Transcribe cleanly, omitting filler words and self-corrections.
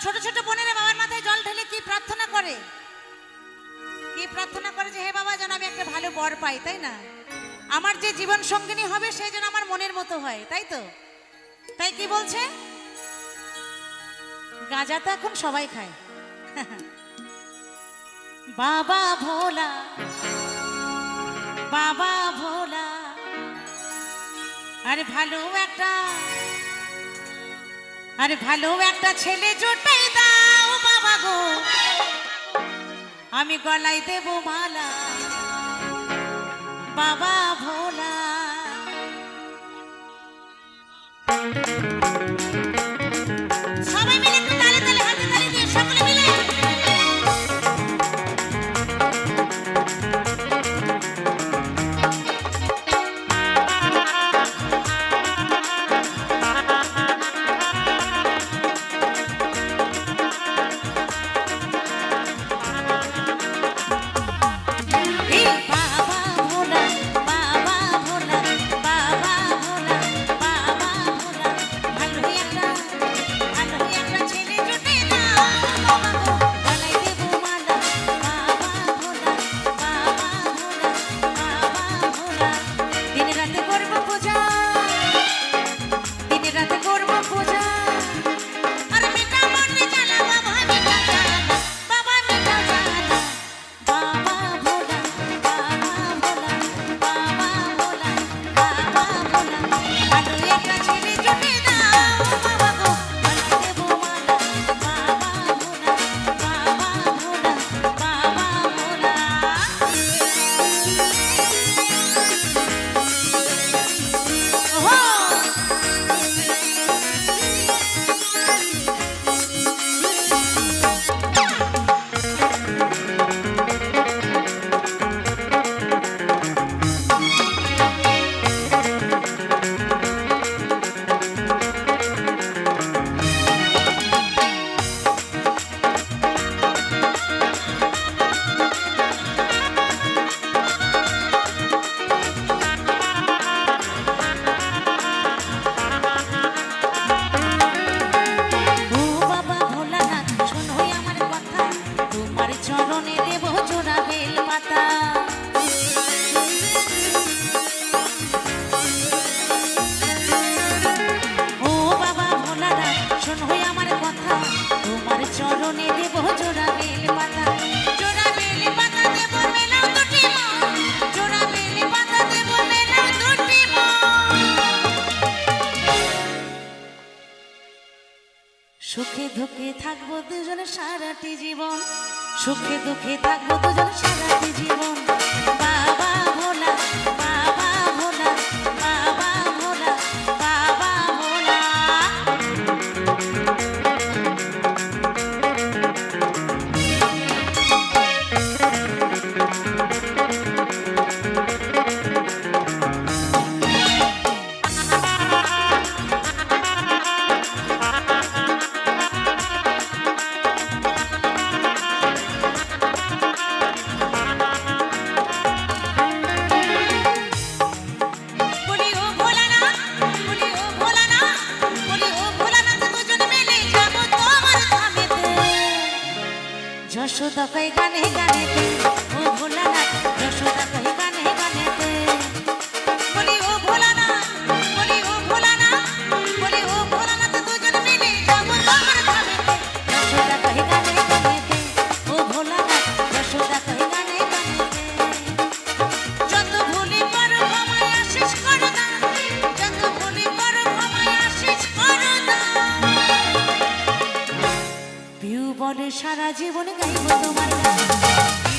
ছোট ছোট বোনেরা বাবার মাথায় জল ঢেলে কি প্রার্থনা করে, কি প্রার্থনা করে যে হে বাবা যেন আমি একটা ভালো বর পাই, তাই না? আমার যে জীবন সঙ্গিনী হবে সে যেন আমার মনের মতো হয়, তাই তো? তাই কি বলছে? গাঁজা তো এখন সবাই খায়। বাবা ভোলা, বাবা ভোলা, আরে ভালো একটা ছেলে জোটাই দাও বাবা গো, আমি গলায় দেব মালা। বাবা ভোলা, সবাই মিলে একটু তালে তালে হাতে তালি দিয়ে সকলে মিলে সুখে দুঃখে থাকবো দুজনে সারাটি জীবন, সুখে দুঃখে থাকবো দুজনে সারাটি জীবন। বাবা ভোলা, বাবা ভোলা, বাবা ভোলা, বাবা ভোলা। যশোদা কই গানে গানেতে, ও ভোলানাথ যশোদা কই গানে গানেতে, বলি ও ভোলানাথ, বলি ও ভোলানাথ, বলি ও ভোলানাথ দুজন মিলে যাব তোমার ধামেতে। যশোদা কই গানে গানেতে, ও ভোলানাথ যশোদা কই গানে গানেতে। যত ভুলি করো ক্ষমায় আশিস করো না, যত ভুলি করো ক্ষমায় আশিস করো না। পিউ বলে সারা জীবন গাইব তোমার গান।